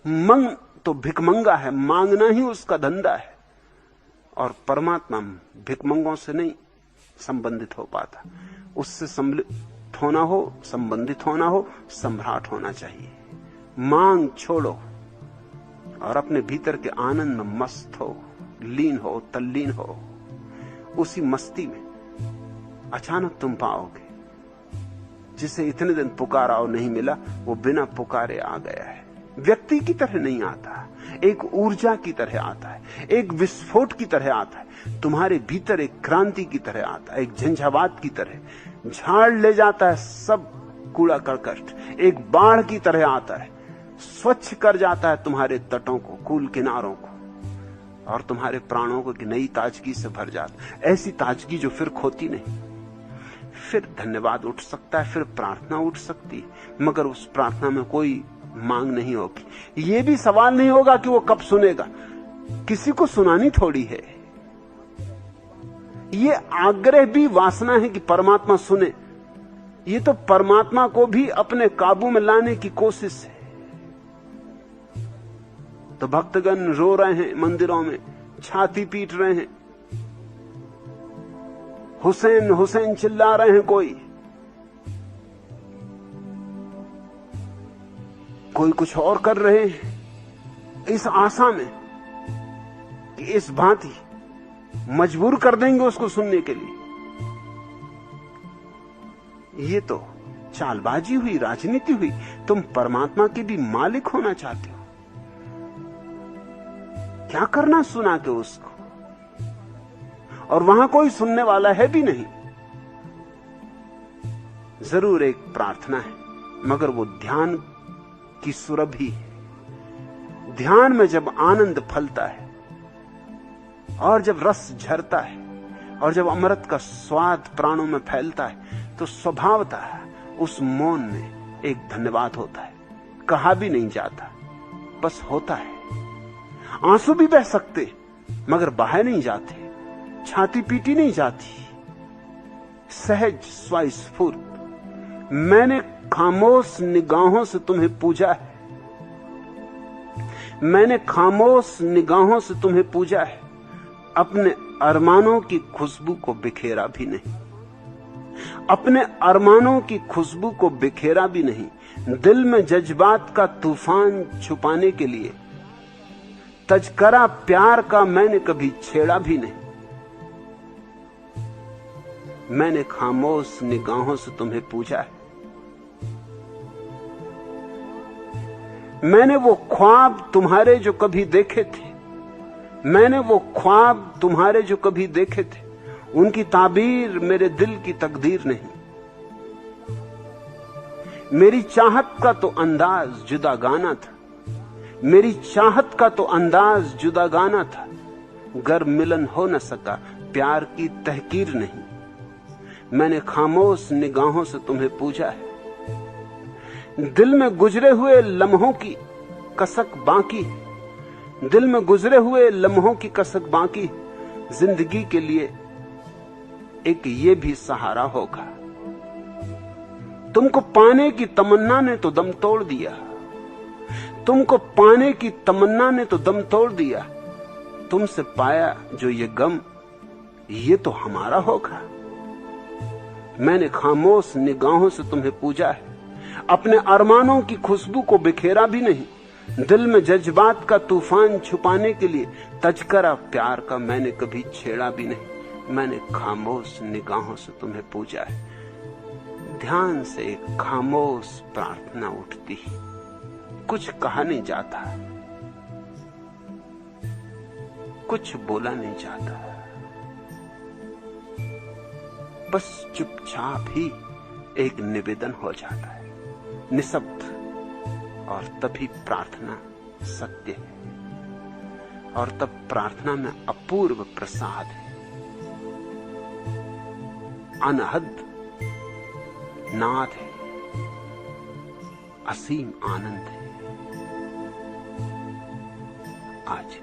मंग तो भिकमंगा है, मांगना ही उसका धंधा है। और परमात्मा भिकमंगों से नहीं संबंधित हो पाता। उससे सम्मिलित होना हो, संबंधित होना हो, सम्राट होना चाहिए। मांग छोड़ो और अपने भीतर के आनंद में मस्त हो, लीन हो, तल्लीन हो। उसी मस्ती में अचानक तुम पाओगे जिसे इतने दिन पुकारा और नहीं मिला, वो बिना पुकारे आ गया है। व्यक्ति की तरह नहीं आता, एक ऊर्जा की तरह आता है, एक विस्फोट की तरह आता है, तुम्हारे भीतर एक क्रांति की तरह आता है, एक झंझावात की तरह झाड़ ले जाता है सब कूड़ा करकट, एक बाढ़ की तरह आता है, स्वच्छ कर जाता है तुम्हारे तटों को, कूल किनारों को, और तुम्हारे प्राणों को की नई ताजगी से भर जाता। ऐसी ताजगी जो फिर खोती नहीं। फिर धन्यवाद उठ सकता है, फिर प्रार्थना उठ सकती है, मगर उस प्रार्थना में कोई मांग नहीं होगी। यह भी सवाल नहीं होगा कि वो कब सुनेगा, किसी को सुनानी थोड़ी है। ये आग्रह भी वासना है कि परमात्मा सुने। ये तो परमात्मा को भी अपने काबू में लाने की कोशिश है। तो भक्तगण रो रहे हैं मंदिरों में, छाती पीट रहे हैं, हुसैन हुसैन चिल्ला रहे हैं, कोई कुछ और कर रहे हैं, इस आशा में कि इस भांति मजबूर कर देंगे उसको सुनने के लिए। ये तो चालबाजी हुई, राजनीति हुई। तुम परमात्मा के भी मालिक होना चाहते हो, क्या करना सुना के उसको? और वहां कोई सुनने वाला है भी नहीं। जरूर एक प्रार्थना है, मगर वो ध्यान की सुरभि है। ध्यान में जब आनंद फलता है और जब रस झरता है और जब अमृत का स्वाद प्राणों में फैलता है, तो स्वभावतः उस मौन में एक धन्यवाद होता है। कहा भी नहीं जाता, बस होता है। आंसू भी बह सकते मगर बहाए नहीं जाते, छाती पीटी नहीं जाती, सहज स्वस्फूर्त। मैंने खामोश निगाहों से तुम्हें पूजा है, मैंने खामोश निगाहों से तुम्हें पूजा है, अपने अरमानों की खुशबू को बिखेरा भी नहीं, अपने अरमानों की खुशबू को बिखेरा भी नहीं। दिल में जज्बात का तूफान छुपाने के लिए तजकरा प्यार का मैंने कभी छेड़ा भी नहीं। मैंने खामोश निगाहों से तुम्हें पूजा है। मैंने वो ख्वाब तुम्हारे जो कभी देखे थे, मैंने वो ख्वाब तुम्हारे जो कभी देखे थे, उनकी ताबीर मेरे दिल की तकदीर नहीं। मेरी चाहत का तो अंदाज जुदा गाना था, मेरी चाहत का तो अंदाज जुदा गाना था। गर मिलन हो न सका, प्यार की तहकीर नहीं। मैंने खामोश निगाहों से तुम्हें पूजा है। दिल में गुजरे हुए लम्हों की कसक बाकी है, दिल में गुजरे हुए लम्हों की कसक बाकी। जिंदगी के लिए एक ये भी सहारा होगा। तुमको पाने की तमन्ना ने तो दम तोड़ दिया, तुमको पाने की तमन्ना ने तो दम तोड़ दिया। तुमसे पाया जो ये गम, ये तो हमारा होगा। मैंने खामोश निगाहों से तुम्हें पूजा है, अपने अरमानों की खुशबू को बिखेरा भी नहीं। दिल में जज्बात का तूफान छुपाने के लिए तजकरा प्यार का मैंने कभी छेड़ा भी नहीं। मैंने खामोश निगाहों से तुम्हें पूजा है। ध्यान से एक खामोश प्रार्थना उठती, कुछ कहा नहीं जाता, कुछ बोला नहीं जाता, बस चुपचाप ही एक निवेदन हो जाता है, निशब्द। और तभी प्रार्थना सत्य है, और तब प्रार्थना में अपूर्व प्रसाद है, अनहद नाद है, असीम आनंद है। आज